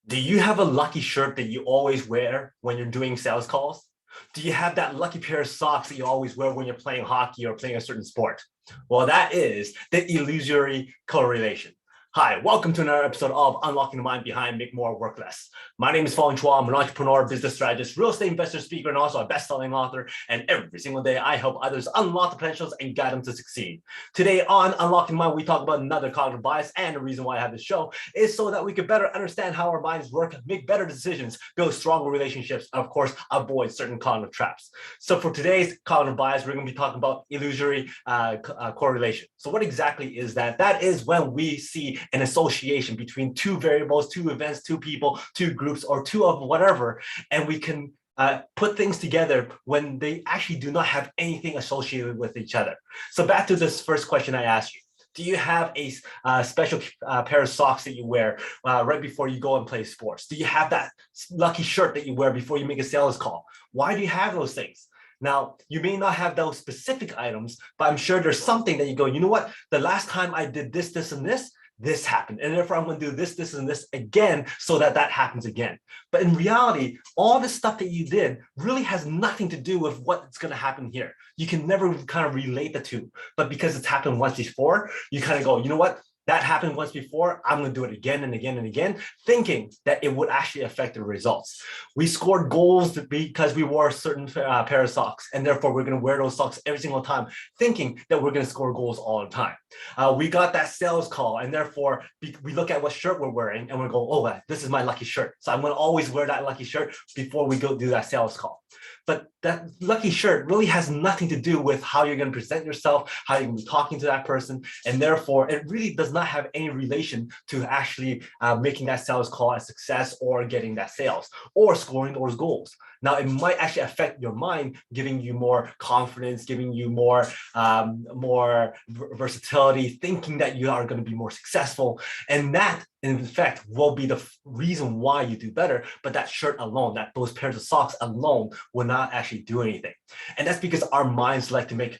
Do you have a lucky shirt that you always wear when you're doing sales calls? Do you have that lucky pair of socks that you always wear when you're playing hockey or playing a certain sport? Well, that is the illusory correlation. Hi, welcome to another episode of Unlocking the Mind Behind Make More Work Less. My name is Fong. I'm an entrepreneur, business strategist, real estate investor, speaker, and also a best-selling author. And every single day, I help others unlock the potentials and guide them to succeed. Today on Unlocking the Mind, we talk about another cognitive bias, and the reason why I have this show is so that we can better understand how our minds work, make better decisions, build stronger relationships, and of course, avoid certain cognitive traps. So for today's cognitive bias, we're going to be talking about illusory correlation. So what exactly is that? That is when we see an association between two variables, two events, two people, two groups, or two of whatever, and we can put things together when they actually do not have anything associated with each other. So back to this first question I asked you. Do you have a special pair of socks that you wear right before you go and play sports? Do you have that lucky shirt that you wear before you make a sales call? Why do you have those things? Now, you may not have those specific items, but I'm sure there's something that you go, you know what? The last time I did this, this, and this happened. And therefore, I'm going to do this, this, and this again so that that happens again. But in reality, all the stuff that you did really has nothing to do with what's going to happen here. You can never kind of relate the two. But because it's happened once before, you kind of go, you know what? That happened once before, I'm going to do it again and again and again, thinking that it would actually affect the results. We scored goals because we wore a certain pair of socks, and therefore we're going to wear those socks every single time, thinking that we're going to score goals all the time. We got that sales call, and therefore we look at what shirt we're wearing, and we go, oh, this is my lucky shirt. So I'm going to always wear that lucky shirt before we go do that sales call. But that lucky shirt really has nothing to do with how you're going to present yourself, how you're going to be talking to that person. And therefore, it really does not have any relation to actually making that sales call a success or getting that sales or scoring those goals. Now, it might actually affect your mind, giving you more confidence, giving you more versatility, thinking that you are going to be more successful. And that, in fact, will be the reason why you do better. But that shirt alone, those pairs of socks alone will not actually do anything. And that's because our minds like to make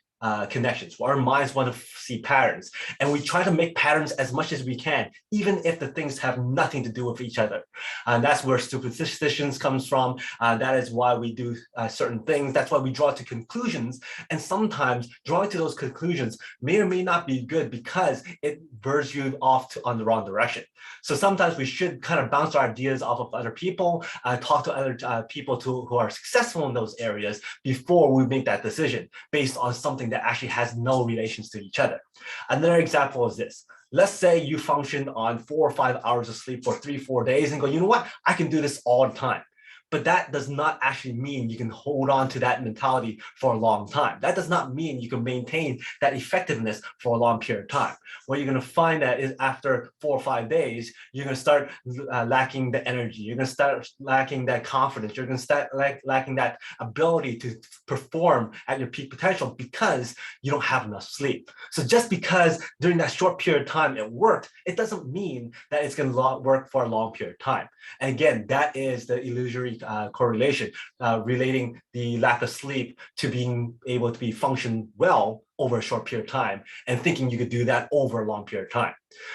connections. Our minds want to see patterns, and we try to make patterns as much as we can, even if the things have nothing to do with each other. And that's where superstitions comes from. That is why we do certain things. That's why we draw to conclusions. And sometimes drawing to those conclusions may or may not be good because it burns you off on the wrong direction. So sometimes we should kind of bounce our ideas off of other people, talk to other people who are successful in those areas before we make that decision based on something that actually has no relations to each other. Another example is this. Let's say you function on 4 or 5 hours of sleep for 3-4 days and go, you know what? I can do this all the time. But that does not actually mean you can hold on to that mentality for a long time. That does not mean you can maintain that effectiveness for a long period of time. What you're going to find that is after 4 or 5 days, you're going to start lacking the energy. You're going to start lacking that confidence. You're going to start lacking that ability to perform at your peak potential because you don't have enough sleep. So just because during that short period of time it worked, it doesn't mean that it's going to work for a long period of time. And again, that is the illusory correlation, relating the lack of sleep to being able to be function well over a short period of time and thinking you could do that over a long period of time.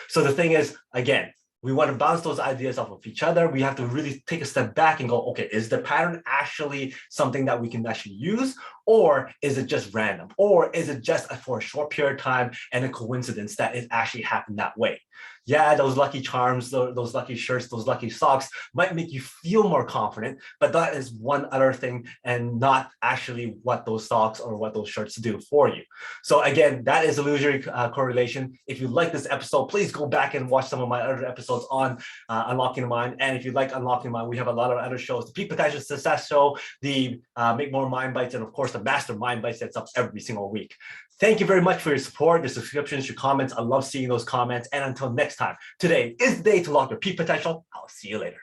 So the thing is, again, we want to bounce those ideas off of each other. We have to really take a step back and go, okay, is the pattern actually something that we can actually use? Or is it just random? Or is it just for a short period of time and a coincidence that it actually happened that way? Yeah, those lucky charms, those lucky shirts, those lucky socks might make you feel more confident, but that is one other thing and not actually what those socks or what those shirts do for you. So again, that is illusory correlation. If you like this episode, please go back and watch some of my other episodes on Unlocking the Mind. And if you like Unlocking the Mind, we have a lot of other shows, the Peak Potential Success Show, the Make More Mind Bites, and of course, the Master Mind Bites that's up every single week. Thank you very much for your support, your subscriptions, your comments. I love seeing those comments. And until next time, today is the day to lock your peak potential. I'll see you later.